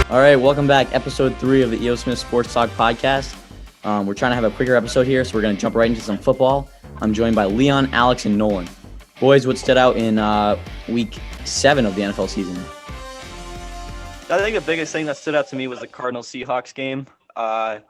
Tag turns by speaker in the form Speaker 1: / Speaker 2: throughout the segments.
Speaker 1: All right, welcome back. Episode 3 of the E.O. Smith Sports Talk podcast. We're trying to have a quicker episode here, so we're going to jump right into some football. I'm joined by Leon, Alex, and Nolan. Boys, what stood out in week 7 of the NFL season?
Speaker 2: I think the biggest thing that stood out to me was the Cardinals-Seahawks game. Let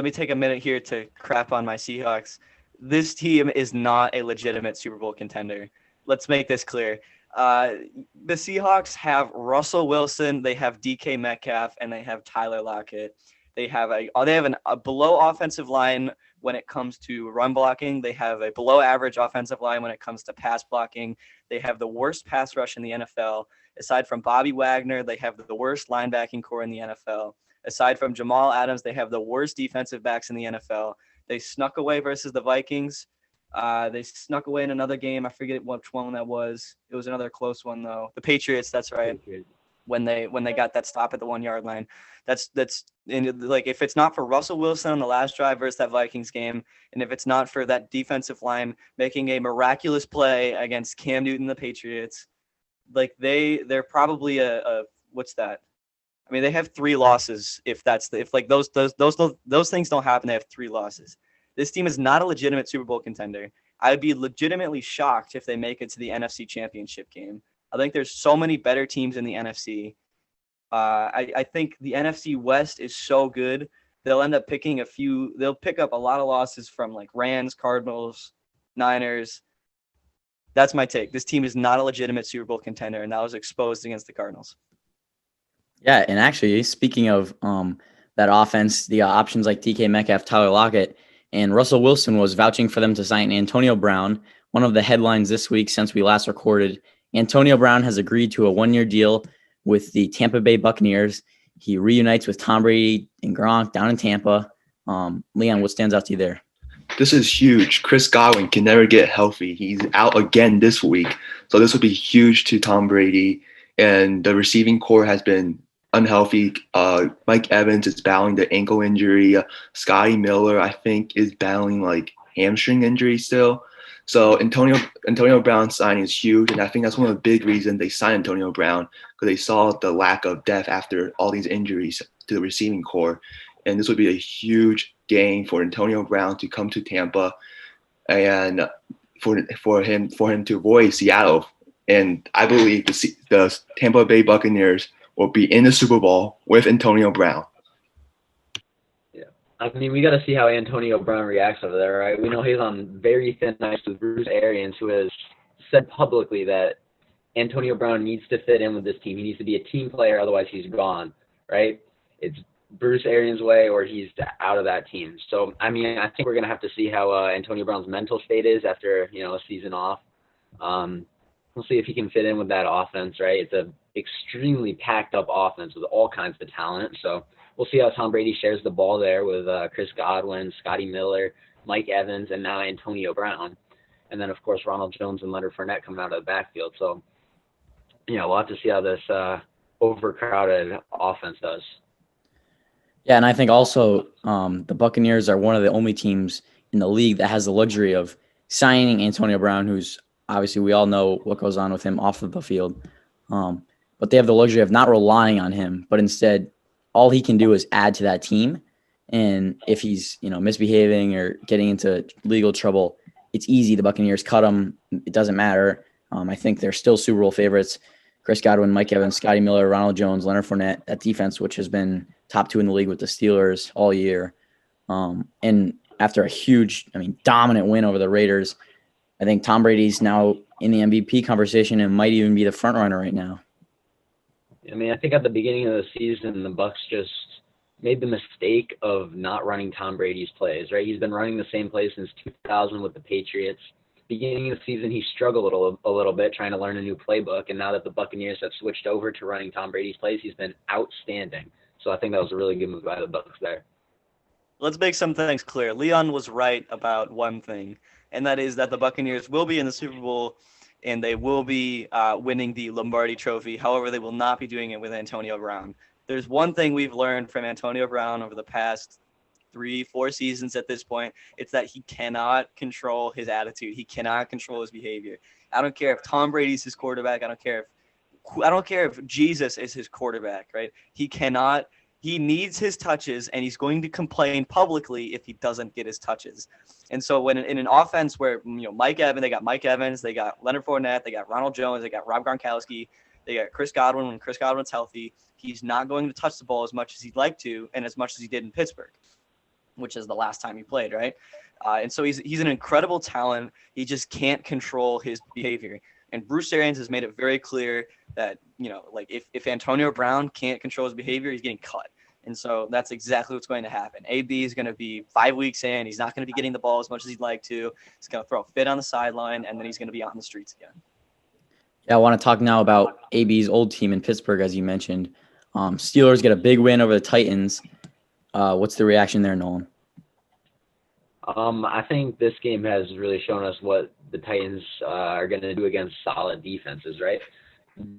Speaker 2: me take a minute here to crap on my Seahawks. This team is not a legitimate Super Bowl contender. Let's make this clear. The Seahawks have Russell Wilson, they have DK Metcalf, and they have Tyler Lockett. They have a below offensive line when it comes to run blocking. They have a below average offensive line when it comes to pass blocking. They have the worst pass rush in the NFL. Aside from Bobby Wagner, they have the worst linebacking core in the NFL. Aside from Jamal Adams, they have the worst defensive backs in the NFL. They snuck away versus the Vikings. They snuck away in another game. I forget which one that was. It was another close one though. The Patriots, that's right. When they got that stop at the 1 yard line. That's like, if it's not for Russell Wilson on the last drive versus that Vikings game, and if it's not for that defensive line making a miraculous play against Cam Newton, the Patriots, like they're probably a what's that? I mean, they have 3 losses. If those things don't happen, they have 3 losses. This team is not a legitimate Super Bowl contender. I would be legitimately shocked if they make it to the NFC Championship game. I think there's so many better teams in the NFC. I think the NFC West is so good. They'll end up they'll pick up a lot of losses from like Rams, Cardinals, Niners. That's my take. This team is not a legitimate Super Bowl contender, and that was exposed against the Cardinals.
Speaker 1: Yeah, and actually, speaking of that offense, the options like DK Metcalf, Tyler Lockett, and Russell Wilson was vouching for them to sign Antonio Brown. One of the headlines this week since we last recorded, Antonio Brown has agreed to a 1-year deal with the Tampa Bay Buccaneers. He reunites with Tom Brady and Gronk down in Tampa. Leon, what stands out to you there?
Speaker 3: This is huge. Chris Godwin can never get healthy. He's out again this week. So this would be huge to Tom Brady. And the receiving core has been unhealthy. Mike Evans is battling the ankle injury. Scotty Miller, I think, is battling like hamstring injury still. So Antonio Brown's signing is huge, and I think that's one of the big reasons they signed Antonio Brown, because they saw the lack of depth after all these injuries to the receiving core. And this would be a huge gain for Antonio Brown to come to Tampa, and for him to avoid Seattle. And I believe the Tampa Bay Buccaneers will be in the Super Bowl with Antonio Brown.
Speaker 4: Yeah, I mean, we got to see how Antonio Brown reacts over there, right? We know he's on very thin ice with Bruce Arians, who has said publicly that Antonio Brown needs to fit in with this team. He needs to be a team player, otherwise he's gone, right? It's Bruce Arians' way, or he's out of that team. So, I mean, I think we're going to have to see how Antonio Brown's mental state is after, a season off. We'll see if he can fit in with that offense, right? It's an extremely packed up offense with all kinds of talent. So we'll see how Tom Brady shares the ball there with Chris Godwin, Scotty Miller, Mike Evans, and now Antonio Brown. And then, of course, Ronald Jones and Leonard Fournette coming out of the backfield. So, we'll have to see how this overcrowded offense does.
Speaker 1: Yeah, and I think also the Buccaneers are one of the only teams in the league that has the luxury of signing Antonio Brown, who's obviously we all know what goes on with him off of the field. But they have the luxury of not relying on him, but instead all he can do is add to that team. And if he's, misbehaving or getting into legal trouble, it's easy. The Buccaneers cut him. It doesn't matter. I think they're still Super Bowl favorites. Chris Godwin, Mike Evans, Scotty Miller, Ronald Jones, Leonard Fournette, that defense, which has been top 2 in the league with the Steelers all year. And after a huge, dominant win over the Raiders, I think Tom Brady's now in the MVP conversation and might even be the front runner right now.
Speaker 4: I think at the beginning of the season, the Bucs just made the mistake of not running Tom Brady's plays, right? He's been running the same plays since 2000 with the Patriots. Beginning of the season, he struggled a little bit trying to learn a new playbook, and now that the Buccaneers have switched over to running Tom Brady's plays, he's been outstanding. So I think that was a really good move by the Bucs there.
Speaker 2: Let's make some things clear. Leon was right about one thing, and that is that the Buccaneers will be in the Super Bowl and they will be winning the Lombardi Trophy. However, they will not be doing it with Antonio Brown. There's one thing we've learned from Antonio Brown over the past 3-4 seasons at this point. It's that he cannot control his attitude. He cannot control his behavior. I don't care if Tom Brady's his quarterback. I don't care if I don't care if Jesus is his quarterback, right? He needs his touches, and he's going to complain publicly if he doesn't get his touches. And so when in an offense where, they got Mike Evans, they got Leonard Fournette, they got Ronald Jones, they got Rob Gronkowski, they got Chris Godwin. When Chris Godwin's healthy, he's not going to touch the ball as much as he'd like to, and as much as he did in Pittsburgh, which is the last time he played, right? And so he's an incredible talent. He just can't control his behavior. And Bruce Arians has made it very clear that, if Antonio Brown can't control his behavior, he's getting cut. And so that's exactly what's going to happen. AB is going to be 5 weeks in. He's not going to be getting the ball as much as he'd like to. He's going to throw a fit on the sideline, and then he's going to be out in the streets again.
Speaker 1: Yeah, I want to talk now about AB's old team in Pittsburgh, as you mentioned. Steelers get a big win over the Titans. What's the reaction there, Nolan?
Speaker 4: I think this game has really shown us what the Titans are going to do against solid defenses, right?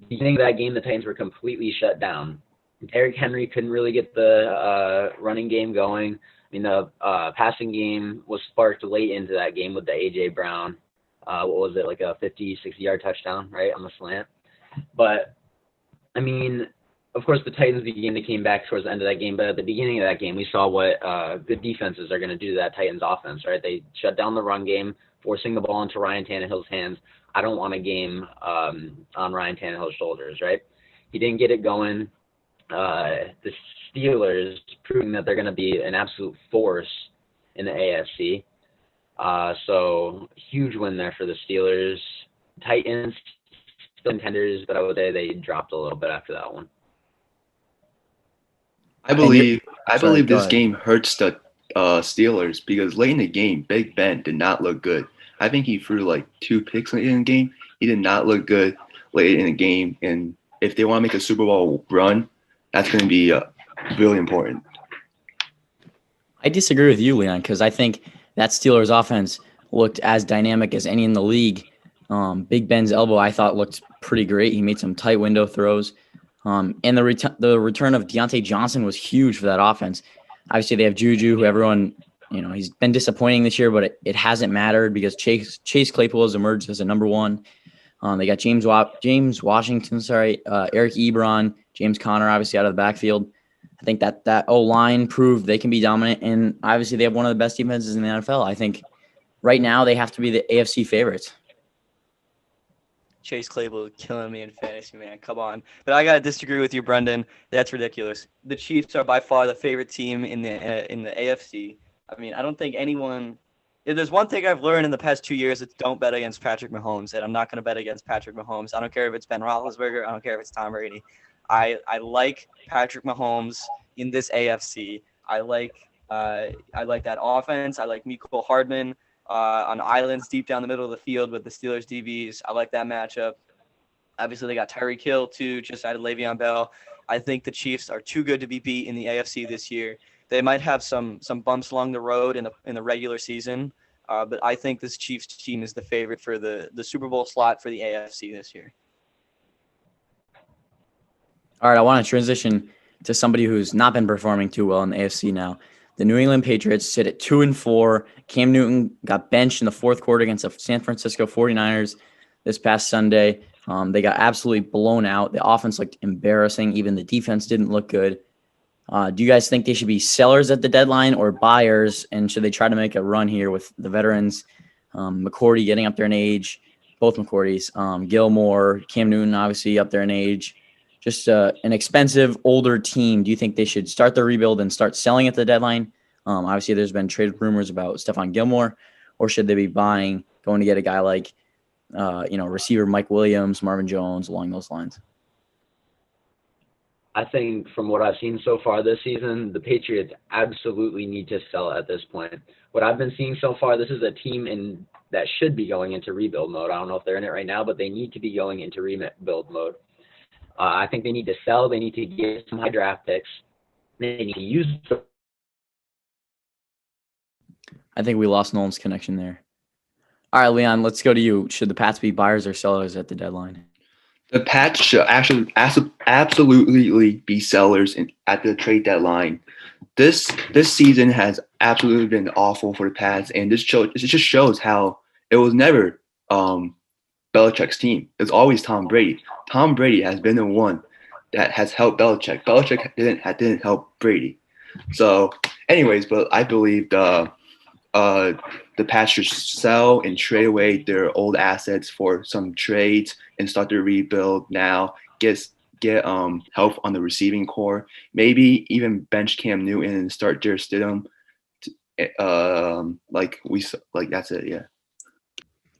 Speaker 4: Beginning of that game, the Titans were completely shut down. Derrick Henry couldn't really get the running game going. I mean, the passing game was sparked late into that game with the A.J. Brown, what was it, like a 50, 60-yard touchdown, right, on the slant. But, I mean, of course, the Titans came back towards the end of that game, but at the beginning of that game, we saw what good defenses are going to do to that Titans offense, right? They shut down the run game, forcing the ball into Ryan Tannehill's hands. I don't want a game on Ryan Tannehill's shoulders, right? He didn't get it going. The Steelers proving that they're going to be an absolute force in the AFC. So huge win there for the Steelers. Titans still contenders, but I would say they dropped a little bit after that one.
Speaker 3: I believe
Speaker 1: Go
Speaker 3: this
Speaker 1: ahead.
Speaker 3: game hurts the Steelers because late in the game, Big Ben did not look good. I think he threw like 2 picks late in the game. He did not look good late in the game, and if they want to make a Super Bowl run, that's going to be really important.
Speaker 1: I disagree with you, Leon, because I think that Steelers offense looked as dynamic as any in the league. Big Ben's elbow, I thought, looked pretty great. He made some tight window throws. And the return of Deontay Johnson was huge for that offense. Obviously, they have Juju, who everyone, he's been disappointing this year, but it hasn't mattered because Chase Claypool has emerged as a number one. They got James Washington, Eric Ebron, James Conner, obviously out of the backfield. I think that O-line proved they can be dominant, and obviously they have one of the best defenses in the NFL. I think right now they have to be the AFC favorites.
Speaker 2: Chase Claypool killing me in fantasy, man. Come on. But I got to disagree with you, Brendan. That's ridiculous. The Chiefs are by far the favorite team in the AFC. I mean, I don't think anyone – if there's one thing I've learned in the past 2 years, it's don't bet against Patrick Mahomes, and I'm not going to bet against Patrick Mahomes. I don't care if it's Ben Roethlisberger. I don't care if it's Tom Brady. I like Patrick Mahomes in this AFC. I like that offense. I like Mecole Hardman on islands deep down the middle of the field with the Steelers DBs. I like that matchup. Obviously, they got Tyreek Hill, too, just added Le'Veon Bell. I think the Chiefs are too good to be beat in the AFC this year. They might have some bumps along the road in the regular season, but I think this Chiefs team is the favorite for the Super Bowl slot for the AFC this year.
Speaker 1: All right, I want to transition to somebody who's not been performing too well in the AFC now. The New England Patriots sit at 2-4. Cam Newton got benched in the fourth quarter against the San Francisco 49ers this past Sunday. They got absolutely blown out. The offense looked embarrassing. Even the defense didn't look good. Do you guys think they should be sellers at the deadline or buyers? And should they try to make a run here with the veterans? McCourty getting up there in age, both McCourtys. Gilmore, Cam Newton obviously up there in age. Just an expensive, older team. Do you think they should start the rebuild and start selling at the deadline? Obviously, there's been trade rumors about Stephon Gilmore. Or should they be buying, going to get a guy like, receiver Mike Williams, Marvin Jones, along those lines?
Speaker 4: I think from what I've seen so far this season, the Patriots absolutely need to sell at this point. What I've been seeing so far, this is a team that should be going into rebuild mode. I don't know if they're in it right now, but they need to be going into rebuild mode. I think they need to sell. They need to get some high draft picks. They need to use them.
Speaker 1: I think we lost Nolan's connection there. All right, Leon, let's go to you. Should the Pats be buyers or sellers at the deadline?
Speaker 3: The Pats should actually absolutely be sellers at the trade deadline. This season has absolutely been awful for the Pats, and this just shows how it was never Belichick's team. It's always Tom Brady. Tom Brady has been the one that has helped Belichick. Belichick didn't help Brady. So, anyways, but I believe the Pats should sell and trade away their old assets for some trades and start to rebuild now. Get help on the receiving core. Maybe even bench Cam Newton and start Jarrett Stidham. Like that's it. Yeah.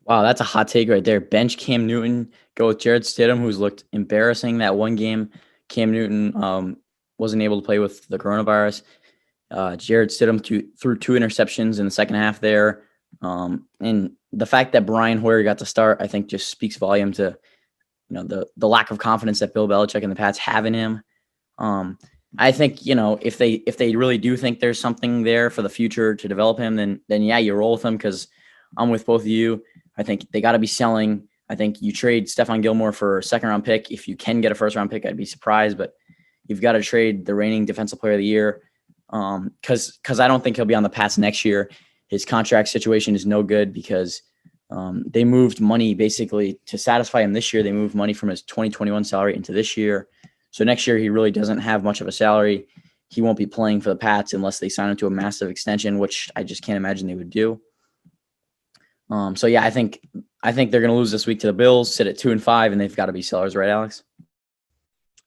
Speaker 1: Wow, that's a hot take right there. Bench Cam Newton, go with Jared Stidham, who's looked embarrassing that one game. Cam Newton wasn't able to play with the coronavirus. Jared Stidham threw 2 interceptions in the second half there. And the fact that Brian Hoyer got to start, I think, just speaks volume to the lack of confidence that Bill Belichick and the Pats have in him. I think if they really do think there's something there for the future to develop him, then yeah, you roll with him because I'm with both of you. I think they got to be selling. I think you trade Stephon Gilmore for a second-round pick. If you can get a first-round pick, I'd be surprised, but you've got to trade the reigning Defensive Player of the Year because I don't think he'll be on the Pats next year. His contract situation is no good because they moved money basically to satisfy him this year. They moved money from his 2021 salary into this year. So next year, he really doesn't have much of a salary. He won't be playing for the Pats unless they sign him to a massive extension, which I just can't imagine they would do. So yeah, I think they're going to lose this week to the Bills, sit at 2-5, and they've got to be sellers, right, Alex?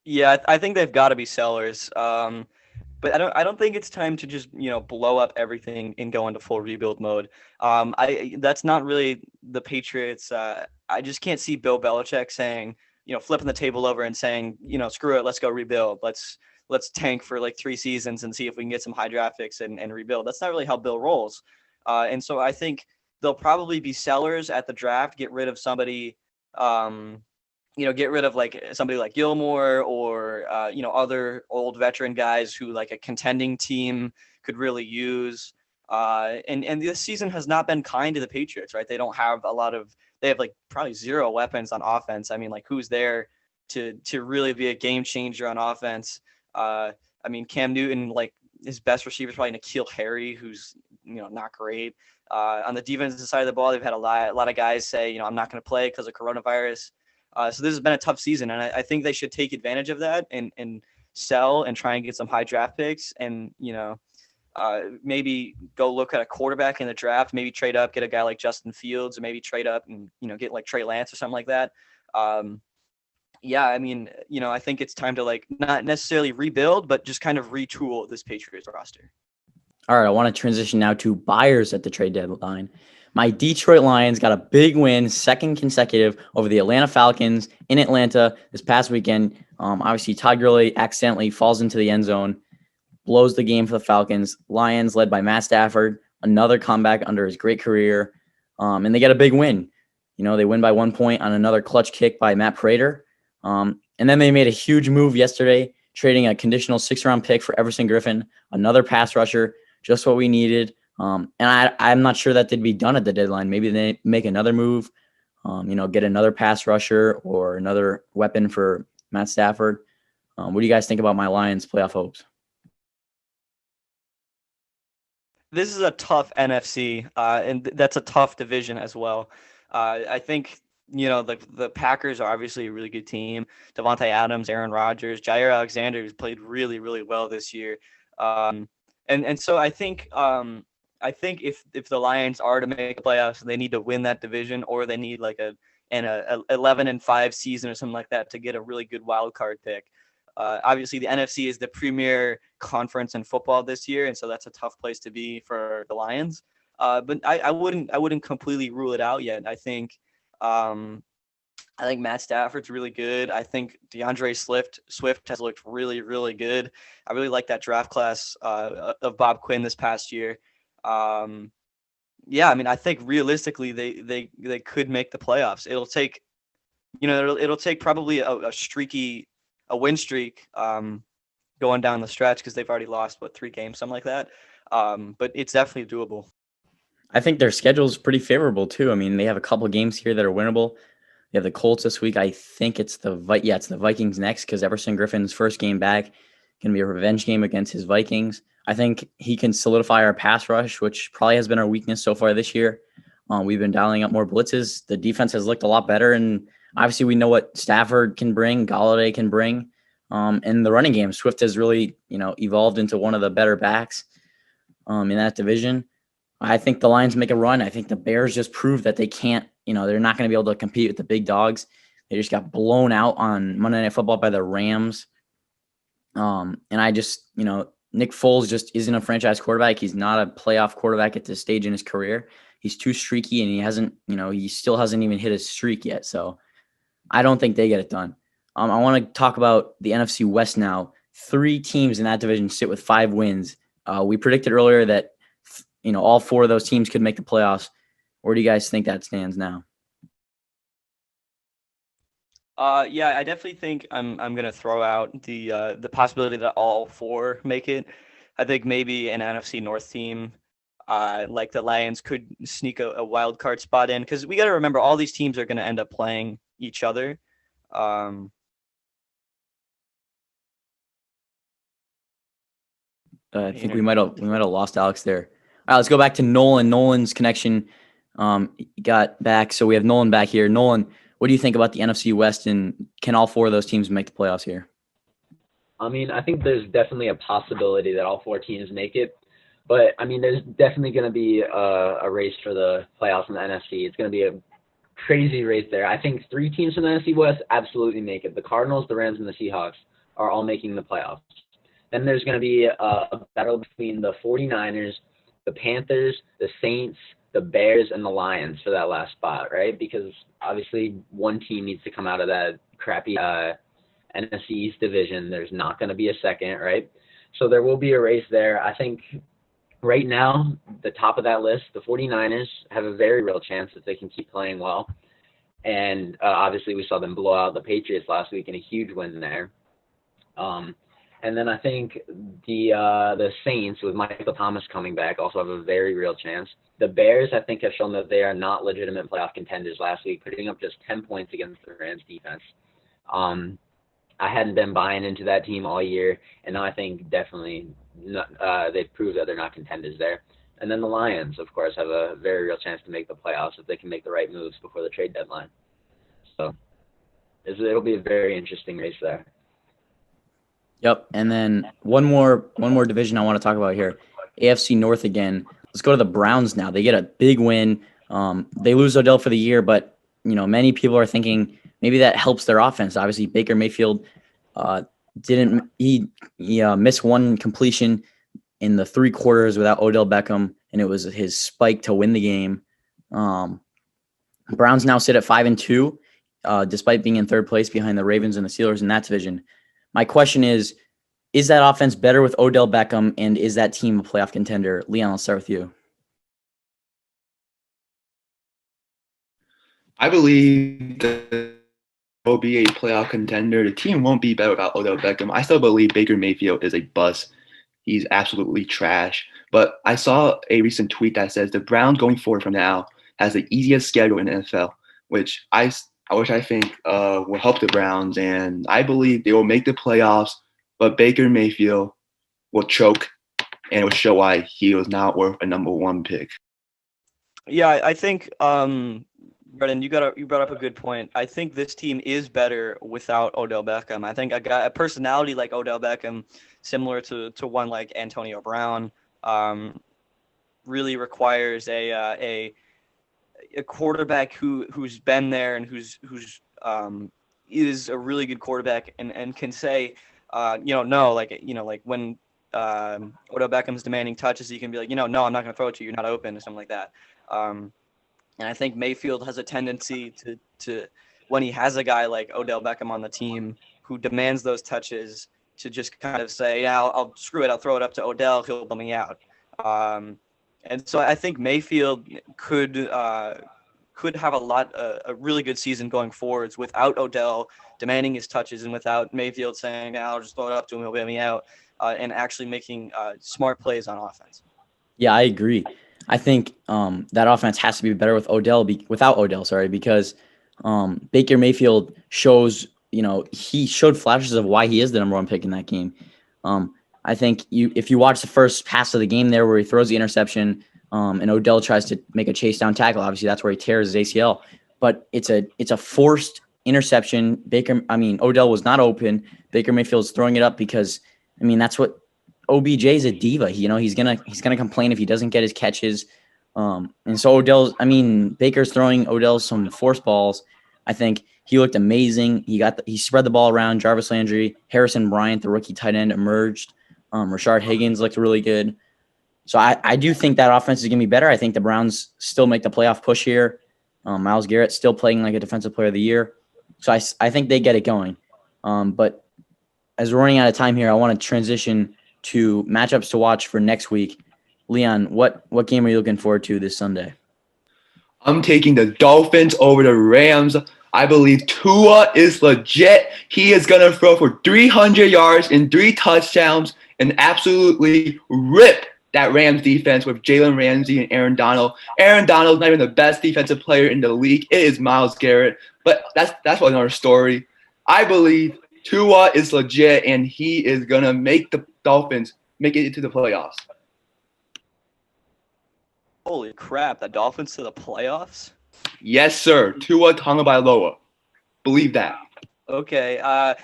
Speaker 2: Yeah, I think they've got to be sellers. But I don't think it's time to just blow up everything and go into full rebuild mode. That's not really the Patriots. I just can't see Bill Belichick saying, flipping the table over and saying, screw it, let's go rebuild. Let's tank for like 3 seasons and see if we can get some high draft picks and rebuild. That's not really how Bill rolls. And so I think they'll probably be sellers at the draft, get rid of somebody, get rid of like somebody like Gilmore or, other old veteran guys who like a contending team could really use. And this season has not been kind to the Patriots, right? They don't have they have like probably 0 weapons on offense. I mean, like who's there to really be a game changer on offense? I mean, Cam Newton, like his best receiver is probably N'Keal Harry, who's, not great. On the defensive side of the ball, they've had a lot of guys say, I'm not going to play because of coronavirus. So this has been a tough season, and I think they should take advantage of that and sell and try and get some high draft picks and, maybe go look at a quarterback in the draft, maybe trade up, get a guy like Justin Fields, or maybe trade up and, get like Trey Lance or something like that. Yeah, I mean, I think it's time to like not necessarily rebuild, but just kind of retool this Patriots roster.
Speaker 1: All right, I want to transition now to buyers at the trade deadline. My Detroit Lions got a big win, second consecutive over the Atlanta Falcons in Atlanta this past weekend. Obviously, Todd Gurley accidentally falls into the end zone, blows the game for the Falcons. Lions led by Matt Stafford, another comeback under his great career, and they get a big win. They win by 1 point on another clutch kick by Matt Prater. And then they made a huge move yesterday, trading a conditional 6th-round pick for Everson Griffin, another pass rusher, just what we needed. And I'm not sure that they'd be done at the deadline. Maybe they make another move, get another pass rusher or another weapon for Matt Stafford. What do you guys think about my Lions playoff hopes?
Speaker 2: This is a tough NFC, and that's a tough division as well. I think, the Packers are obviously a really good team. Devontae Adams, Aaron Rodgers, Jair Alexander, who's played really, really well this year. And so I think if the Lions are to make the playoffs, they need to win that division, or they need like an 11-5 season or something like that to get a really good wild card pick. Obviously, the NFC is the premier conference in football this year, and so that's a tough place to be for the Lions. But I wouldn't completely rule it out yet. I think Matt Stafford's really good. I think DeAndre Swift has looked really, really good. I really like that draft class of Bob Quinn this past year. Yeah, I mean, I think realistically they could make the playoffs. It'll take, it'll take probably a win streak going down the stretch because they've already lost 3 games, something like that. But it's definitely doable.
Speaker 1: I think their schedule is pretty favorable too. I mean, they have a couple games here that are winnable. They have the Colts this week. I think it's the Vikings next because Everson Griffin's first game back going to be a revenge game against his Vikings. I think he can solidify our pass rush, which probably has been our weakness so far this year. We've been dialing up more blitzes. The defense has looked a lot better, and obviously we know what Stafford can bring, Galladay can bring, and the running game. Swift has really, evolved into one of the better backs in that division. I think the Lions make a run. I think the Bears just proved that they can't, they're not going to be able to compete with the big dogs. They just got blown out on Monday Night Football by the Rams. And I just, Nick Foles just isn't a franchise quarterback. He's not a playoff quarterback at this stage in his career. He's too streaky, and he hasn't, he still hasn't even hit his streak yet. So I don't think they get it done. I want to talk about the NFC West now. 3 teams in that division sit with 5 wins. We predicted earlier that, all 4 of those teams could make the playoffs. Where do you guys think that stands now?
Speaker 2: Yeah, I definitely think I'm gonna throw out the possibility that all 4 make it. I think maybe an NFC North team, like the Lions, could sneak a wild card spot in, because we got to remember all these teams are gonna end up playing each other. Um,
Speaker 1: I think we might have lost Alex there. All right, let's go back to Nolan. Nolan's connection got back, so we have Nolan back here. Nolan, what do you think about the NFC West, and can all 4 of those teams make the playoffs here?
Speaker 4: I mean, I think there's definitely a possibility that all 4 teams make it. But, I mean, there's definitely going to be a race for the playoffs in the NFC. It's going to be a crazy race there. I think 3 teams from the NFC West absolutely make it. The Cardinals, the Rams, and the Seahawks are all making the playoffs. Then there's going to be a battle between the 49ers, the Panthers, the Saints, the Bears, and the Lions for that last spot, right? Because obviously one team needs to come out of that crappy NFC East division. There's not going to be a second, right? So there will be a race there. I think right now, the top of that list, the 49ers have a very real chance if they can keep playing well. And obviously we saw them blow out the Patriots last week in a huge win there. And then I think the Saints, with Michael Thomas coming back, also have a very real chance. The Bears, I think, have shown that they are not legitimate playoff contenders last week, putting up just 10 points against the Rams defense. I hadn't been buying into that team all year, and now I think definitely they've proved that they're not contenders there. And then the Lions, of course, have a very real chance to make the playoffs if they can make the right moves before the trade deadline. So it'll be a very interesting race there.
Speaker 1: Yep. And then one more division I want to talk about here. AFC North again. Let's go to the Browns now. They get a big win. They lose Odell for the year, but many people are thinking maybe that helps their offense. Obviously, Baker Mayfield missed one completion in the 3 quarters without Odell Beckham, and it was his spike to win the game. Browns now sit at 5-2, despite being in 3rd place behind the Ravens and the Steelers in that division. My question is that offense better with Odell Beckham, and is that team a playoff contender? Leon, I'll start with you.
Speaker 3: I believe that will be a playoff contender. The team won't be better without Odell Beckham. I still believe Baker Mayfield is a bust. He's absolutely trash. But I saw a recent tweet that says the Browns going forward from now has the easiest schedule in the NFL, which I think will help the Browns. And I believe they will make the playoffs, but Baker Mayfield will choke, and it will show why he was not worth a number 1 pick.
Speaker 2: Yeah, I think Brennan, you brought up a good point. I think this team is better without Odell Beckham. I think a personality like Odell Beckham, similar to one like Antonio Brown, really requires a quarterback who's been there and who's is a really good quarterback and can say, no, like when Odell Beckham's demanding touches, he can be like, no, I'm not going to throw it to you. You're not open or something like that. And I think Mayfield has a tendency to when he has a guy like Odell Beckham on the team who demands those touches, to just kind of say, yeah, I'll screw it. I'll throw it up to Odell. He'll bail me out. And so I think Mayfield could have a really good season going forwards without Odell demanding his touches and without Mayfield saying, yeah, I'll just throw it up to him. He'll bail me out, and actually making smart plays on offense.
Speaker 1: Yeah, I agree. I think that offense has to be better without Odell, because Baker Mayfield shows, he showed flashes of why he is the number 1 pick in that game. I think if you watch the first pass of the game there where he throws the interception, and Odell tries to make a chase down tackle. Obviously, that's where he tears his ACL. But it's a forced interception. Odell was not open. Baker Mayfield's throwing it up because, that's what OBJ is a diva. He's gonna complain if he doesn't get his catches. And so Baker's throwing Odell some force balls. I think he looked amazing. He spread the ball around. Jarvis Landry, Harrison Bryant, the rookie tight end, emerged. Rashard Higgins looked really good. So I do think that offense is going to be better. I think the Browns still make the playoff push here. Myles Garrett still playing like a defensive player of the year. So I think they get it going. But as we're running out of time here, I want to transition to matchups to watch for next week. Leon, what game are you looking forward to this Sunday?
Speaker 3: I'm taking the Dolphins over the Rams. I believe Tua is legit. He is going to throw for 300 yards and 3 touchdowns and absolutely rip that Rams defense with Jalen Ramsey and Aaron Donald. Aaron Donald's not even the best defensive player in the league. It is Myles Garrett. But that's another story. I believe Tua is legit, and he is going to make the Dolphins make it into the playoffs.
Speaker 2: Holy crap, the Dolphins to the playoffs?
Speaker 3: Yes, sir. Tua Tagovailoa. Believe that.
Speaker 2: Okay,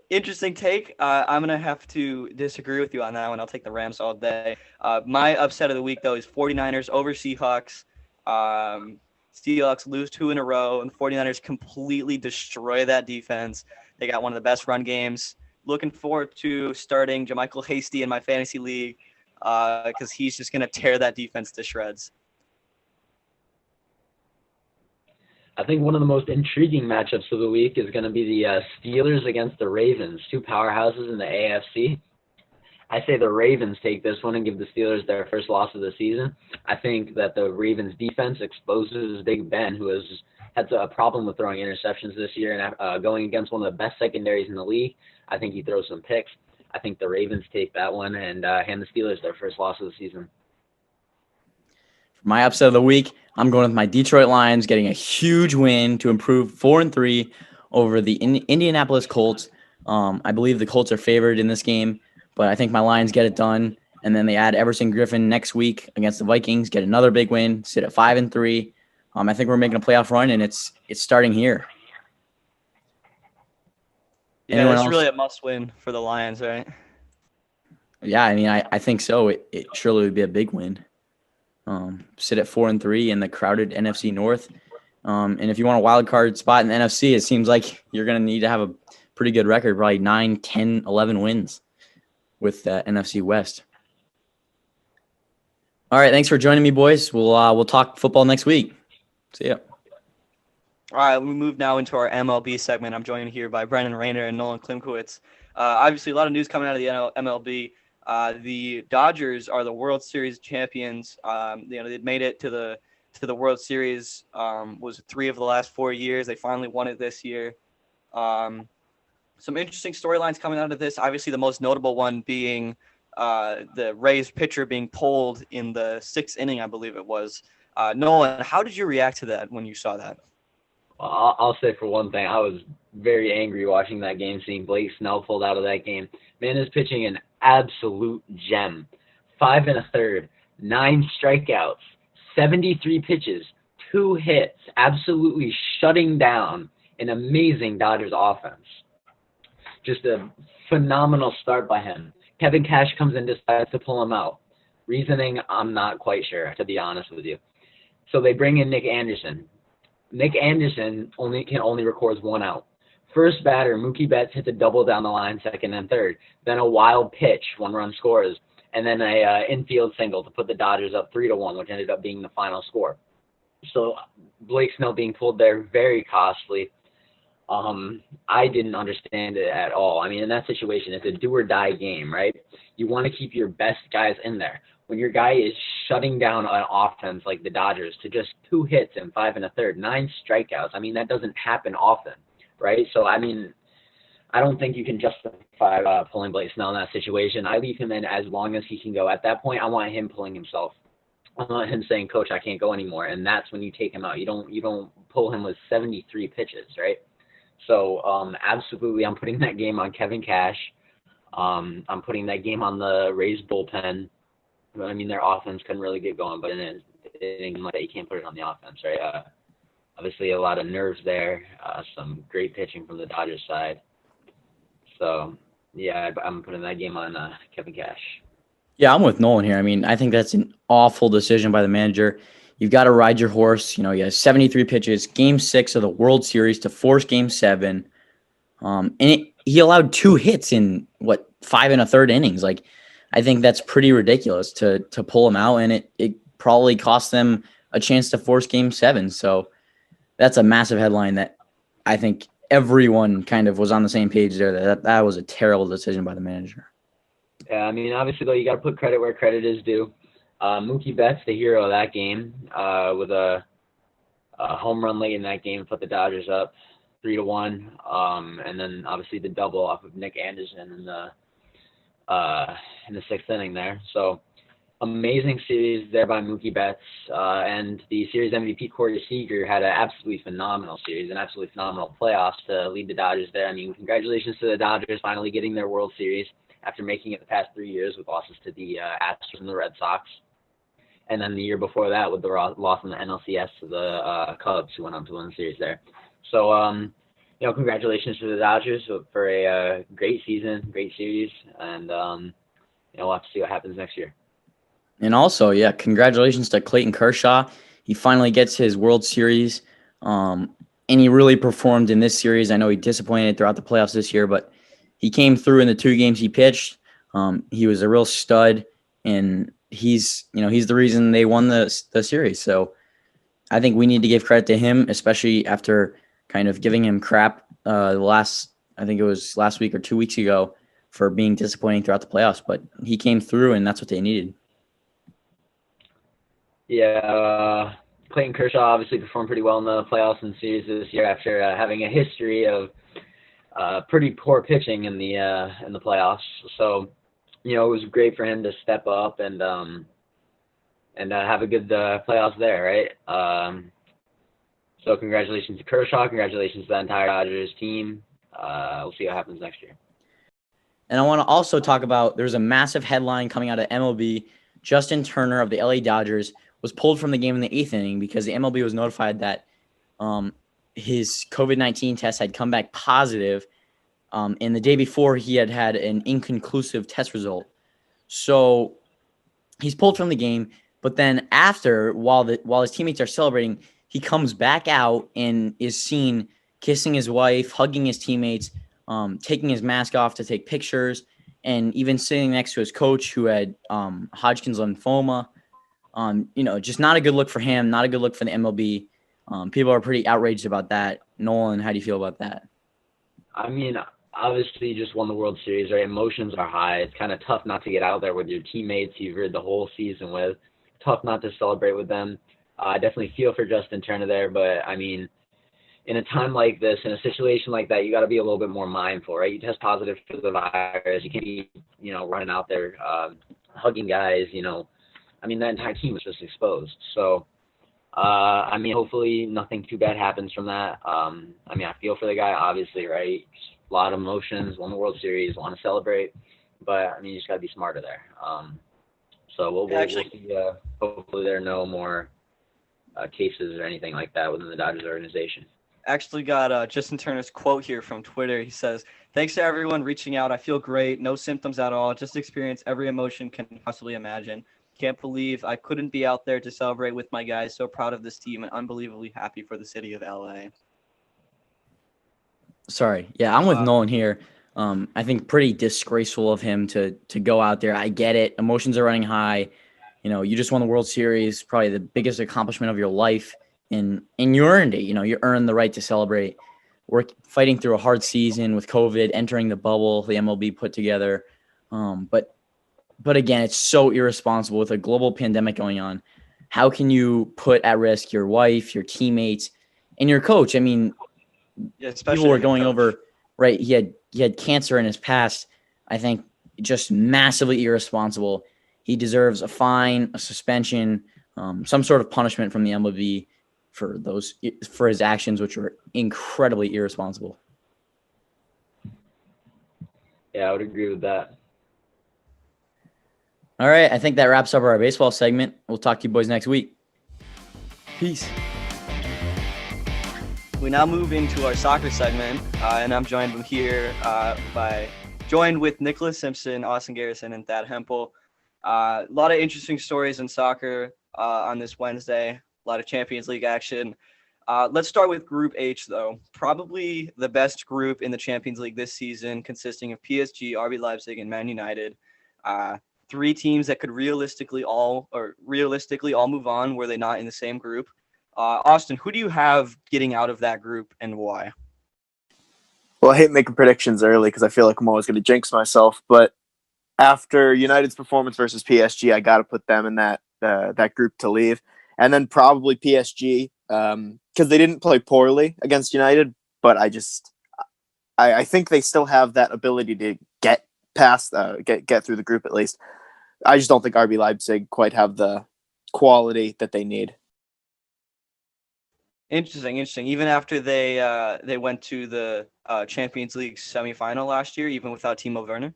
Speaker 2: interesting take. I'm going to have to disagree with you on that one. I'll take the Rams all day. My upset of the week, though, is 49ers over Seahawks. Seahawks lose 2 in a row, and the 49ers completely destroy that defense. They got one of the best run games. Looking forward to starting JaMychal Hasty in my fantasy league because he's just going to tear that defense to shreds.
Speaker 4: I think one of the most intriguing matchups of the week is going to be the Steelers against the Ravens, 2 powerhouses in the AFC. I say the Ravens take this one and give the Steelers their first loss of the season. I think that the Ravens defense exposes Big Ben, who has had a problem with throwing interceptions this year and going against one of the best secondaries in the league. I think he throws some picks. I think the Ravens take that one and hand the Steelers their first loss of the season.
Speaker 1: For my upset of the week, I'm going with my Detroit Lions getting a huge win to improve 4-3 over the Indianapolis Colts. I believe the Colts are favored in this game, but I think my Lions get it done. And then they add Everson Griffin next week against the Vikings, get another big win, sit at 5-3. I think we're making a playoff run, and it's starting here.
Speaker 2: Yeah,
Speaker 1: Anyone
Speaker 2: it's
Speaker 1: else?
Speaker 2: really a must-win for the Lions, right?
Speaker 1: Yeah, I think so. It surely would be a big win. Sit at 4-3 in the crowded NFC North. And if you want a wild card spot in the NFC, it seems like you're going to need to have a pretty good record, probably 9, 10, 11 wins with the NFC West. All right, thanks for joining me, boys. We'll talk football next week. See ya.
Speaker 2: All right, we move now into our MLB segment. I'm joined here by Brendan Rayner and Nolan Klimkowitz. Obviously, a lot of news coming out of the MLB. The Dodgers are the World Series champions. They'd made it to the World Series. Was 3 of the last 4 years. They finally won it this year. Some interesting storylines coming out of this. Obviously, the most notable one being the Rays pitcher being pulled in the 6th inning, I believe it was. Nolan, how did you react to that when you saw that?
Speaker 4: Well, I'll say for one thing, I was very angry watching that game, seeing Blake Snell pulled out of that game. Man is pitching an absolute gem. 5 1/3, 9 strikeouts, 73 pitches, 2 hits, absolutely shutting down an amazing Dodgers offense. Just a phenomenal start by him. Kevin Cash comes in, decides to pull him out. Reasoning, I'm not quite sure, to be honest with you. So they bring in Nick Anderson. Nick Anderson can only records 1 out. First batter, Mookie Betts hits a double down the line, 2nd and 3rd. Then a wild pitch, 1-run scores, and then a infield single to put the Dodgers up 3-1, which ended up being the final score. So Blake Snell being pulled there, very costly. I didn't understand it at all. I mean, in that situation, it's a do-or-die game, right? You want to keep your best guys in there. When your guy is shutting down an offense like the Dodgers to just 2 hits and 5 1/3, 9 strikeouts, I mean, that doesn't happen often, right? So, I mean, I don't think you can justify pulling Blake Snell in that situation. I leave him in as long as he can go. At that point, I want him pulling himself. I want him saying, "Coach, I can't go anymore," and that's when you take him out. You don't pull him with 73 pitches, right? So, absolutely, I'm putting that game on Kevin Cash. I'm putting that game on the Rays bullpen. I mean, their offense couldn't really get going, but in an inning like that, you can't put it on the offense, right? Obviously, a lot of nerves there, some great pitching from the Dodgers side. So, yeah, I'm putting that game on Kevin Cash.
Speaker 1: Yeah, I'm with Nolan here. I mean, I think that's an awful decision by the manager. You've got to ride your horse. You know, he has 73 pitches, game 6 of the World Series to force game 7. He allowed 2 hits in, 5 and a third innings. Like, I think that's pretty ridiculous to pull him out, and it probably cost them a chance to force game 7. So that's a massive headline that I think everyone kind of was on the same page there. That was a terrible decision by the manager.
Speaker 4: Yeah, I mean, obviously, though, you got to put credit where credit is due. Mookie Betts, the hero of that game, with a home run late in that game, put the Dodgers up 3-1, and then obviously the double off of Nick Anderson in the 6th inning there. So amazing series there by Mookie Betts, and the series MVP Corey Seager had an absolutely phenomenal series, an absolutely phenomenal playoffs to lead the Dodgers there. I mean, congratulations to the Dodgers finally getting their World Series after making it the past 3 years with losses to the Astros and the Red Sox. And then the year before that with the loss in the NLCS to the Cubs, who went on to win the series there. So, congratulations to the Dodgers for a great season, great series, and, we'll have to see what happens next year.
Speaker 1: And also, yeah, congratulations to Clayton Kershaw. He finally gets his World Series, and he really performed in this series. I know he disappointed throughout the playoffs this year, but he came through in the 2 games he pitched. He was a real stud, and he's the reason they won the series. So I think we need to give credit to him, especially after kind of giving him crap I think it was last week or 2 weeks ago for being disappointing throughout the playoffs. But he came through, and that's what they needed.
Speaker 4: Yeah, Clayton Kershaw obviously performed pretty well in the playoffs and series this year after having a history of pretty poor pitching in the playoffs. So, it was great for him to step up and have a good playoffs there, right? So congratulations to Kershaw, congratulations to the entire Dodgers team. We'll see what happens next year.
Speaker 1: And I want to also talk about, there's a massive headline coming out of MLB. Justin Turner of the LA Dodgers was pulled from the game in the 8th inning because the MLB was notified that his COVID-19 test had come back positive. And the day before, he had an inconclusive test result. So he's pulled from the game. But then after, while his teammates are celebrating, he comes back out and is seen kissing his wife, hugging his teammates, taking his mask off to take pictures, and even sitting next to his coach who had Hodgkin's lymphoma. Just not a good look for him, not a good look for the MLB. People are pretty outraged about that. Nolan, how do you feel about that?
Speaker 4: I mean, obviously you just won the World Series, right? Emotions are high. It's kind of tough not to get out there with your teammates you've rid the whole season with. Tough not to celebrate with them. I definitely feel for Justin Turner there, but I mean, in a time like this, in a situation like that, you got to be a little bit more mindful, right? You test positive for the virus. You can't be, running out there hugging guys. I mean, that entire team was just exposed. So, I mean, hopefully nothing too bad happens from that. I mean, I feel for the guy, obviously, right? A lot of emotions, won the World Series, want to celebrate, but I mean, you just got to be smarter there. So we'll see. Hopefully there are no more cases or anything like that within the Dodgers organization.
Speaker 2: Actually got Justin Turner's quote here from Twitter. He says, "Thanks to everyone reaching out. I feel great. No symptoms at all. Just experience every emotion can possibly imagine. Can't believe I couldn't be out there to celebrate with my guys. So proud of this team and unbelievably happy for the city of LA."
Speaker 1: Sorry. Yeah, I'm with Nolan here. I think pretty disgraceful of him to go out there. I get it. Emotions are running high. You just won the World Series, probably the biggest accomplishment of your life, and you earned it. You earned the right to celebrate. We're fighting through a hard season with COVID, entering the bubble the MLB put together. But again, it's so irresponsible with a global pandemic going on. How can you put at risk your wife, your teammates, and your coach? I mean,
Speaker 2: Yeah,
Speaker 1: people were going over, right? He had cancer in his past. I think just massively irresponsible. He deserves a fine, a suspension, some sort of punishment from the MLB for his actions, which were incredibly irresponsible.
Speaker 4: Yeah, I would agree with that.
Speaker 1: All right, I think that wraps up our baseball segment. We'll talk to you boys next week. Peace.
Speaker 2: We now move into our soccer segment, and I'm joined joined with Nicholas Simpson, Austin Garrison, and Thad Hempel. A lot of interesting stories in soccer on this Wednesday. A lot of Champions League action. Let's start with Group H, though. Probably the best group in the Champions League this season, consisting of PSG, RB Leipzig, and Man United. Three teams that could realistically all move on were they not in the same group. Austin, who do you have getting out of that group and why?
Speaker 5: Well, I hate making predictions early because I feel like I'm always going to jinx myself. But after United's performance versus PSG, I got to put them in that group to leave, and then probably PSG because they didn't play poorly against United. But I think they still have that ability to get past, get through the group at least. I just don't think RB Leipzig quite have the quality that they need.
Speaker 2: Interesting. Even after they went to the Champions League semifinal last year, even without Timo Werner.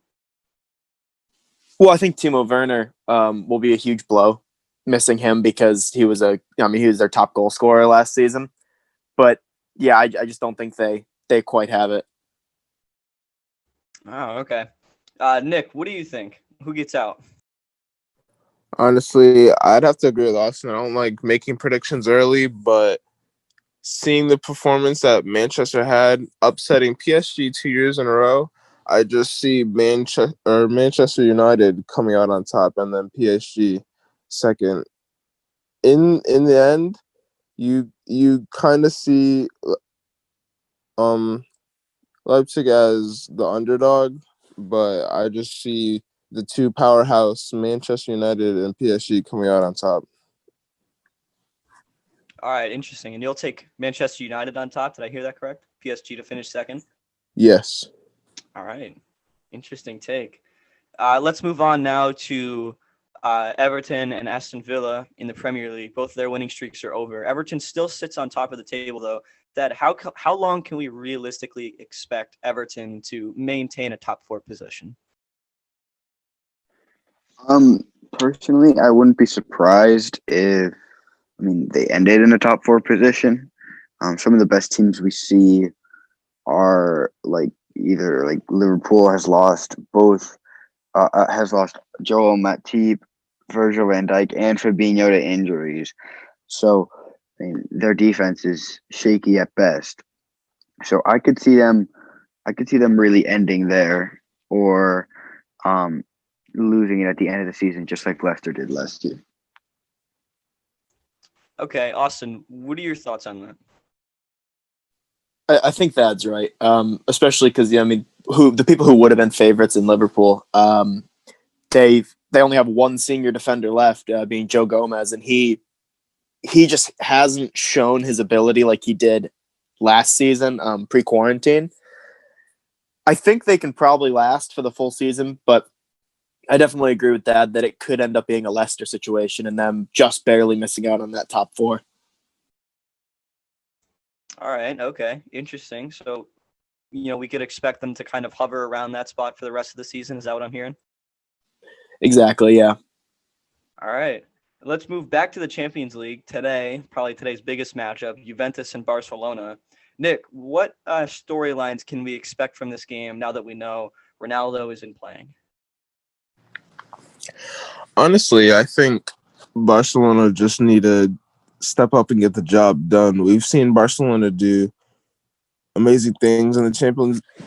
Speaker 5: Well, I think Timo Werner will be a huge blow, missing him because he was their top goal scorer last season. But yeah, I just don't think they quite have it.
Speaker 2: Oh, okay. Nick, what do you think? Who gets out?
Speaker 6: Honestly, I'd have to agree with Austin. I don't like making predictions early, but seeing the performance that Manchester had, upsetting PSG 2 years in a row, I just see Manchester United coming out on top, and then PSG second. In the end, you kind of see Leipzig as the underdog, but I just see the two powerhouse Manchester United and PSG coming out on top.
Speaker 2: All right, interesting. And you'll take Manchester United on top. Did I hear that correct? PSG to finish second?
Speaker 6: Yes.
Speaker 2: All right. Interesting take. Let's move on now to Everton and Aston Villa in the Premier League. Both their winning streaks are over. Everton still sits on top of the table, though. That how long can we realistically expect Everton to maintain a top 4 position?
Speaker 7: Personally, I wouldn't be surprised if they ended in a top 4 position. Some of the best teams we see are either Liverpool has lost Joel Matip, Virgil van Dijk, and Fabinho to injuries. So their defense is shaky at best. So I could see them really ending there or losing it at the end of the season, just like Leicester did last year.
Speaker 2: Okay, Austin, what are your thoughts on that?
Speaker 5: I think that's right, especially because the people who would have been favorites in Liverpool, they only have one senior defender left, being Joe Gomez, and he just hasn't shown his ability like he did last season, pre-quarantine. I think they can probably last for the full season, but I definitely agree with that it could end up being a Leicester situation and them just barely missing out on that top 4.
Speaker 2: All right. Okay. Interesting. So, we could expect them to kind of hover around that spot for the rest of the season. Is that what I'm hearing?
Speaker 5: Exactly. Yeah.
Speaker 2: All right. Let's move back to the Champions League today. Probably today's biggest matchup, Juventus and Barcelona. Nick, what storylines can we expect from this game now that we know Ronaldo isn't playing?
Speaker 6: Honestly, I think Barcelona just need to step up and get the job done. We've seen Barcelona do amazing things in the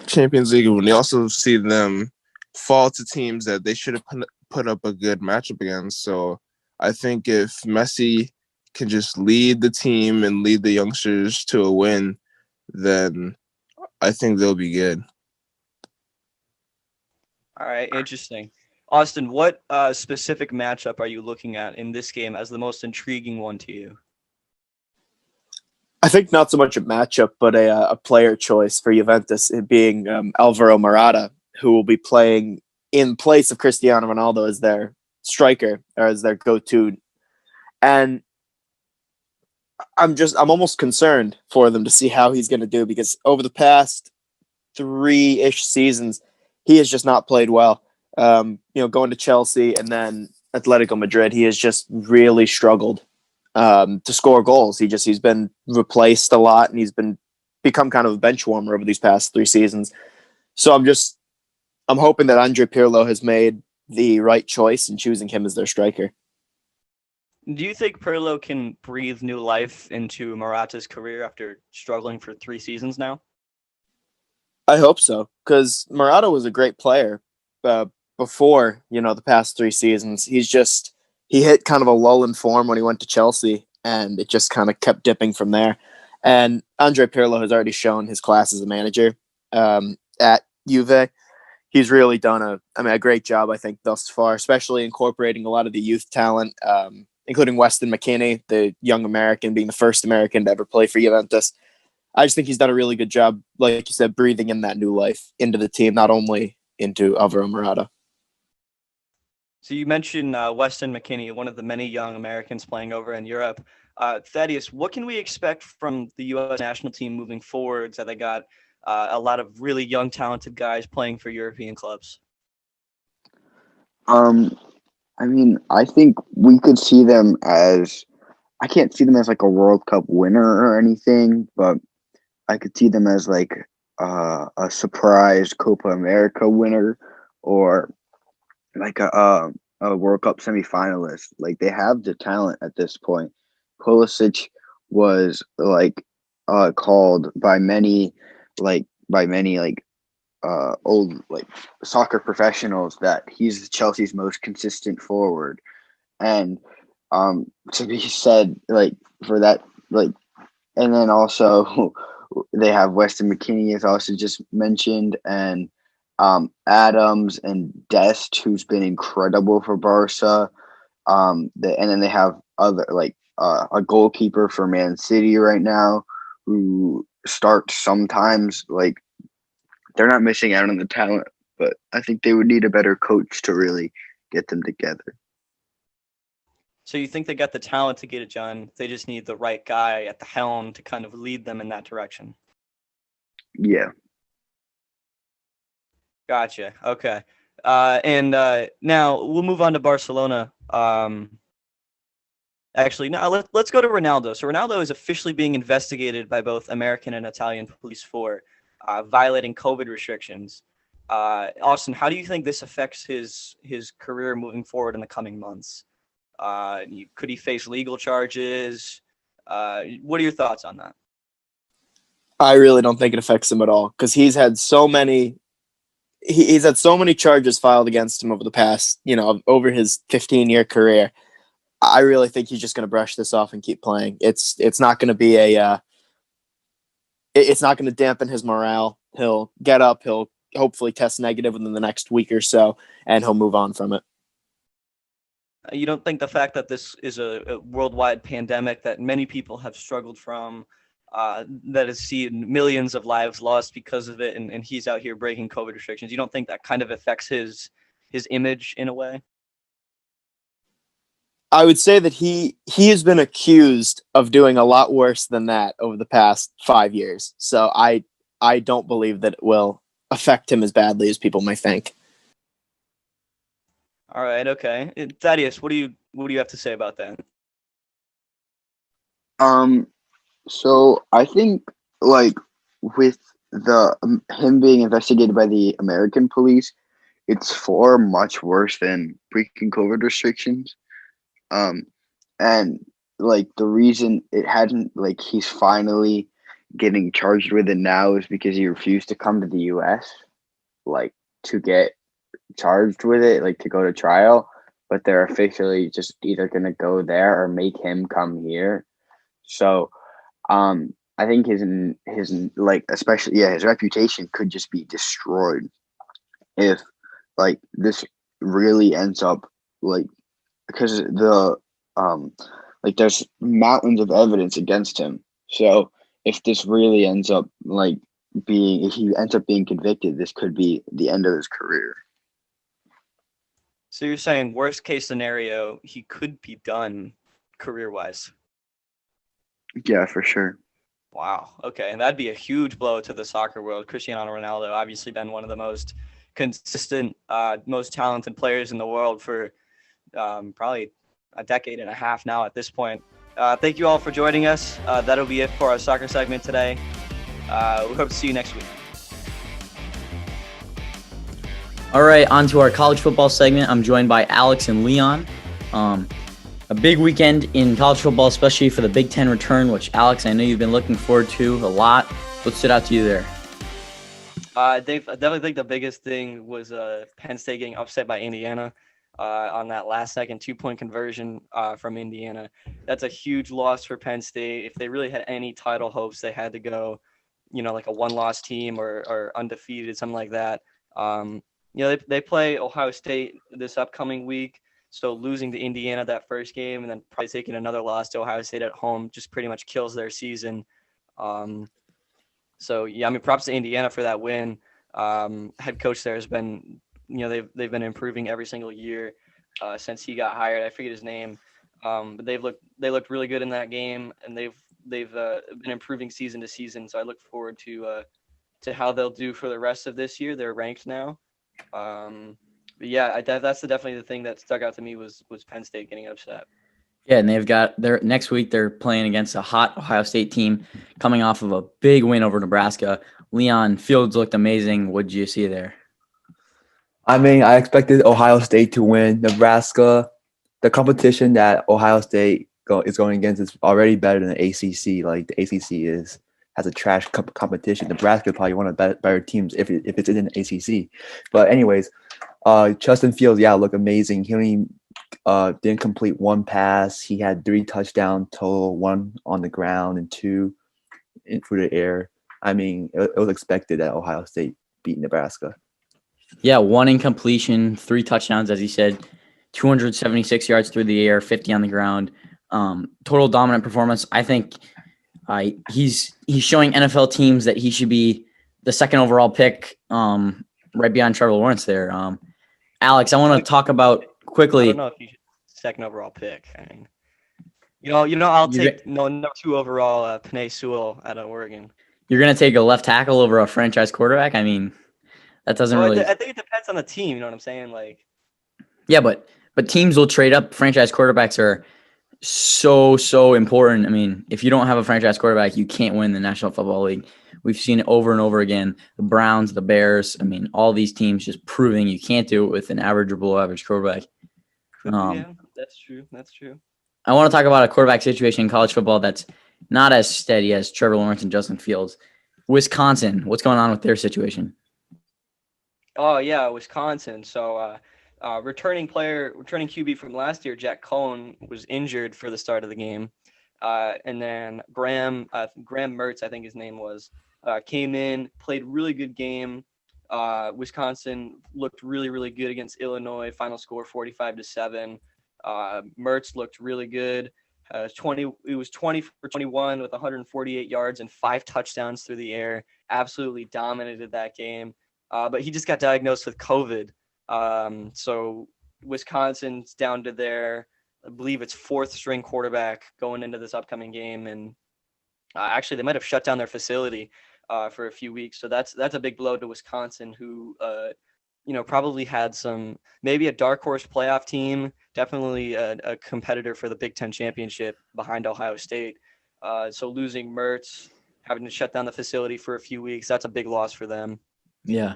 Speaker 6: Champions League, and we also see them fall to teams that they should have put up a good matchup against. So I think if Messi can just lead the team and lead the youngsters to a win, then I think they'll be good.
Speaker 2: All right, interesting. Austin, what specific matchup are you looking at in this game as the most intriguing one to you?
Speaker 5: I think not so much a matchup, but a player choice for Juventus, it being Alvaro Morata, who will be playing in place of Cristiano Ronaldo as their striker or as their go-to. And I'm almost concerned for them to see how he's going to do, because over the past 3-ish seasons, he has just not played well. Going to Chelsea and then Atletico Madrid, he has just really struggled to score goals. He's been replaced a lot, and he's become kind of a bench warmer over these past 3 seasons. So I'm hoping that Andre Pirlo has made the right choice in choosing him as their striker.
Speaker 2: Do you think Pirlo can breathe new life into Morata's career after struggling for 3 seasons now?
Speaker 5: I hope so, because Morata was a great player before, the past 3 seasons. He hit kind of a lull in form when he went to Chelsea, and it just kind of kept dipping from there. And Andre Pirlo has already shown his class as a manager at Juve. He's really done a great job, I think, thus far, especially incorporating a lot of the youth talent, including Weston McKennie, the young American, being the first American to ever play for Juventus. I just think he's done a really good job, like you said, breathing in that new life into the team, not only into Alvaro Morata.
Speaker 2: So you mentioned Weston McKennie, one of the many young Americans playing over in Europe. Thaddeus, what can we expect from the U.S. national team moving forward? So they got a lot of really young, talented guys playing for European clubs.
Speaker 7: I think we could see them as, I can't see them as like a World Cup winner or anything, but I could see them as like a surprise Copa America winner, or like a World Cup semifinalist. Like, they have the talent at this point. Pulisic was called by many old like soccer professionals that he's Chelsea's most consistent forward, and to be said for that, and then also they have Weston McKennie, as also just mentioned, and Adams and Dest, who's been incredible for Barca. And then they have other a goalkeeper for Man City right now who starts sometimes. They're not missing out on the talent, but I think they would need a better coach to really get them together.
Speaker 2: So you think they got the talent to get it done? They just need the right guy at the helm to kind of lead them in that direction.
Speaker 7: Yeah.
Speaker 2: Gotcha. Okay. And now we'll move on to Barcelona. Actually, no, let's go to Ronaldo. So Ronaldo is officially being investigated by both American and Italian police for violating COVID restrictions. Austin, how do you think this affects his career moving forward in the coming months? Could he face legal charges? What are your thoughts on that?
Speaker 5: I really don't think it affects him at all, because he's had so many charges filed against him over the past, over his 15-year career. I really think he's just going to brush this off and keep playing. It's not going to be it's not going to dampen his morale. He'll get up, he'll hopefully test negative within the next week or so, and he'll move on from it.
Speaker 2: You don't think the fact that this is a worldwide pandemic that many people have struggled from, that has seen millions of lives lost because of it, and he's out here breaking COVID restrictions, you don't think that kind of affects his image in a way?
Speaker 5: I would say that he has been accused of doing a lot worse than that over the past 5 years. So I don't believe that it will affect him as badly as people might think.
Speaker 2: All right, okay. Thaddeus, what do you have to say about that?
Speaker 7: So I think with him being investigated by the American police, it's far much worse than breaking COVID restrictions. And the reason it hadn't, he's finally getting charged with it now is because he refused to come to the US to get charged with it, to go to trial, but they're officially just either going to go there or make him come here. So I think his especially his reputation could just be destroyed if this really ends up because there's mountains of evidence against him. So if this really ends up if he ends up being convicted, this could be the end of his career.
Speaker 2: So you're saying worst case scenario, he could be done career-wise?
Speaker 7: Yeah, for sure.
Speaker 2: Wow. Okay. And that'd be a huge blow to the soccer world. Cristiano Ronaldo, obviously been one of the most consistent, most talented players in the world for probably a decade and a half now at this point. Thank you all for joining us. That'll be it for our soccer segment today. We hope to see you next week.
Speaker 1: All right, on to our college football segment. I'm joined by Alex and Leon. A big weekend in college football, especially for the Big Ten return, which, Alex, I know you've been looking forward to a lot. What stood out to you there?
Speaker 2: I definitely think the biggest thing was Penn State getting upset by Indiana on that last-second 2-point conversion from Indiana. That's a huge loss for Penn State. If they really had any title hopes, they had to go, like a one-loss team or undefeated, something like that. They play Ohio State this upcoming week, so losing to Indiana that first game and then probably taking another loss to Ohio State at home just pretty much kills their season. Props to Indiana for that win. Head coach there has been, they've been improving every single year since he got hired. I forget his name, but they looked really good in that game, and they've been improving season to season. So I look forward to how they'll do for the rest of this year. They're ranked now. That's definitely the thing that stuck out to me was Penn State getting upset.
Speaker 1: Yeah, and they've got their next week. They're playing against a hot Ohio State team, coming off of a big win over Nebraska. Leon, Fields looked amazing. What did you see there?
Speaker 3: I mean, I expected Ohio State to win. Nebraska, the competition that Ohio State is going against is already better than the ACC. Like the ACC has a trash competition. Nebraska is probably one of the better teams if it's in the ACC. But anyways, Justin Fields, looked amazing. He only didn't complete one pass. He had 3 touchdowns total, 1 on the ground and 2 through the air. I mean, it was expected that Ohio State beat Nebraska.
Speaker 1: Yeah, 1 incompletion, 3 touchdowns, as he said, 276 yards through the air, 50 on the ground. Total dominant performance. I think he's showing NFL teams that he should be the 2nd overall pick, right behind Trevor Lawrence there. Alex, I want to talk about quickly.
Speaker 2: I don't know if he should 2nd overall pick. I mean, I'll take number 2 overall Penei Sewell out of Oregon.
Speaker 1: You're gonna take a left tackle over a franchise quarterback? I mean, that doesn't really.
Speaker 2: I think it depends on the team. You know what I'm saying? Like,
Speaker 1: yeah, but teams will trade up. Franchise quarterbacks are so important. I mean, if you don't have a franchise quarterback, you can't win the National Football League. We've seen it over and over again. The Browns, the Bears. I mean, all these teams just proving you can't do it with an average or below average quarterback.
Speaker 2: Yeah, that's true. That's true.
Speaker 1: I want to talk about a quarterback situation in college football that's not as steady as Trevor Lawrence and Justin Fields. Wisconsin, what's going on with their situation?
Speaker 2: Oh yeah, Wisconsin. So returning QB from last year, Jack Cohn, was injured for the start of the game. And then Graham Mertz, I think his name was, came in, played really good game. Wisconsin looked really, really good against Illinois. Final score 45-7. Mertz looked really good. It was 20 for 21 with 148 yards and 5 touchdowns through the air. Absolutely dominated that game. But he just got diagnosed with COVID. So Wisconsin's down to their, I believe it's 4th string quarterback going into this upcoming game. And actually they might have shut down their facility for a few weeks. So that's a big blow to Wisconsin, who, probably had maybe a dark horse playoff team, definitely a competitor for the Big Ten championship behind Ohio State. So losing Mertz, having to shut down the facility for a few weeks, that's a big loss for them.
Speaker 1: Yeah.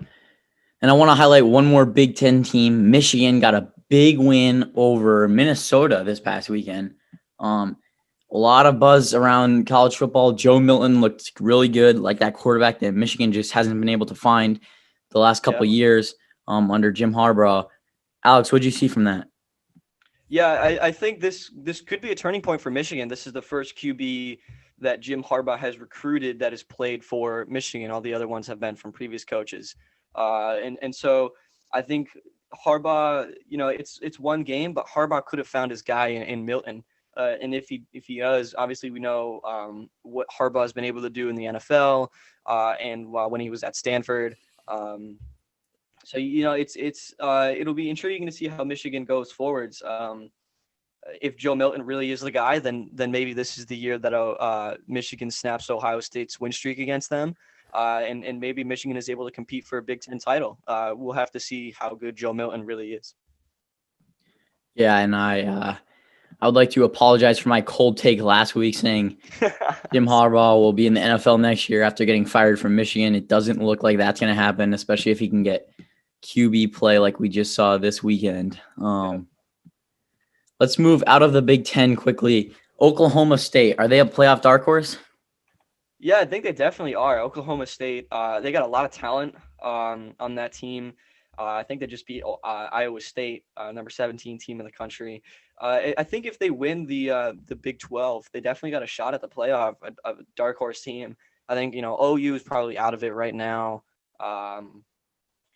Speaker 1: And I want to highlight one more Big Ten team. Michigan got a big win over Minnesota this past weekend. A lot of buzz around college football. Joe Milton looked really good, like that quarterback that Michigan just hasn't been able to find the last couple of years under Jim Harbaugh. Alex, what did you see from that?
Speaker 2: Yeah, I think this could be a turning point for Michigan. This is the first QB that Jim Harbaugh has recruited that has played for Michigan. All the other ones have been from previous coaches. And so I think Harbaugh, it's one game, but Harbaugh could have found his guy in Milton. And if he does, obviously we know what Harbaugh has been able to do in the NFL and when he was at Stanford. So it'll be intriguing to see how Michigan goes forwards. If Joe Milton really is the guy, then maybe this is the year that Michigan snaps Ohio State's win streak against them. And maybe Michigan is able to compete for a Big Ten title. We'll have to see how good Joe Milton really is.
Speaker 1: Yeah, and I would like to apologize for my cold take last week saying Jim Harbaugh will be in the NFL next year after getting fired from Michigan. It doesn't look like that's going to happen, especially if he can get QB play like we just saw this weekend. Let's move out of the Big Ten quickly. Oklahoma State, are they a playoff dark horse?
Speaker 2: Yeah, I think they definitely are. Oklahoma State, they got a lot of talent on that team. I think they just beat Iowa State, number 17 team in the country. I think if they win the Big 12, they definitely got a shot at the playoff, a dark horse team. I think, OU is probably out of it right now.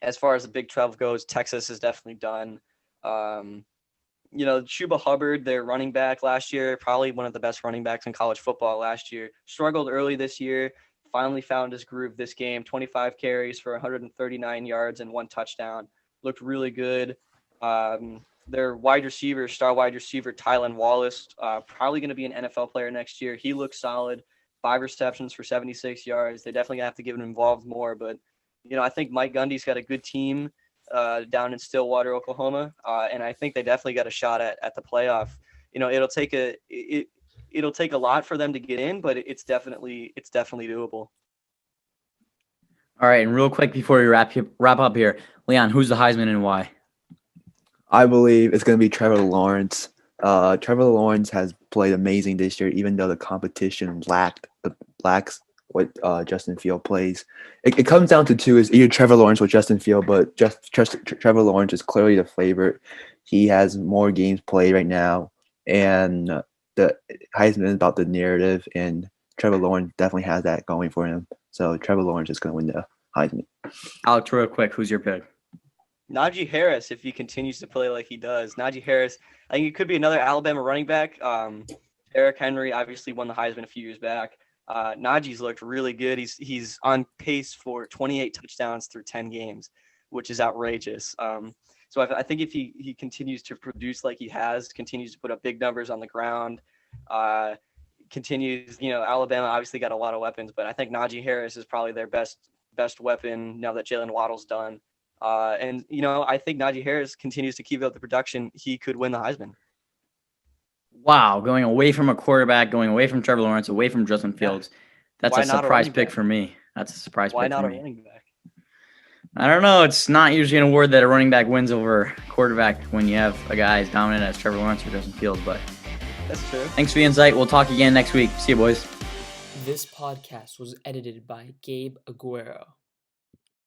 Speaker 2: As far as the Big 12 goes, Texas is definitely done. Chuba Hubbard, their running back last year, probably one of the best running backs in college football last year, struggled early this year, finally found his groove this game, 25 carries for 139 yards and 1 touchdown. Looked really good. Their star wide receiver, Tylan Wallace, probably going to be an NFL player next year. He looks solid. 5 receptions for 76 yards. They definitely have to get him involved more, but I think Mike Gundy's got a good team down in Stillwater, Oklahoma, and I think they definitely got a shot at the playoff. It'll take a lot for them to get in, but it's definitely doable.
Speaker 1: All right, and real quick before we wrap up here, Leon, who's the Heisman and why?
Speaker 3: I believe it's going to be Trevor Lawrence. Trevor Lawrence has played amazing this year, even though the competition lacks what Justin Field plays. It comes down to two: is either Trevor Lawrence or Justin Field, but Trevor Lawrence is clearly the favorite. He has more games played right now, and the Heisman is about the narrative, and Trevor Lawrence definitely has that going for him. So Trevor Lawrence is going to win the Heisman.
Speaker 1: Alex, real quick, who's your pick?
Speaker 2: Najee Harris, if he continues to play like he does. Najee Harris, I think he could be another Alabama running back. Eric Henry obviously won the Heisman a few years back. Najee's looked really good. He's on pace for 28 touchdowns through 10 games, which is outrageous. So I think if he continues to produce like he has, continues to put up big numbers on the ground, continues, Alabama obviously got a lot of weapons, but I think Najee Harris is probably their best weapon now that Jalen Waddle's done. And I think Najee Harris continues to keep up the production. He could win the Heisman.
Speaker 1: Wow, going away from a quarterback, going away from Trevor Lawrence, away from Justin Fields. That's
Speaker 2: Why
Speaker 1: a
Speaker 2: not a
Speaker 1: surprise
Speaker 2: running
Speaker 1: pick
Speaker 2: back?
Speaker 1: for me. That's a surprise
Speaker 2: Why
Speaker 1: pick
Speaker 2: not
Speaker 1: for
Speaker 2: a
Speaker 1: me.
Speaker 2: running back?
Speaker 1: I don't know. It's not usually an award that a running back wins over a quarterback when you have a guy as dominant as Trevor Lawrence or Justin Fields. But
Speaker 2: That's true.
Speaker 1: thanks for the insight. We'll talk again next week. See you, boys.
Speaker 8: This podcast was edited by Gabe Aguero.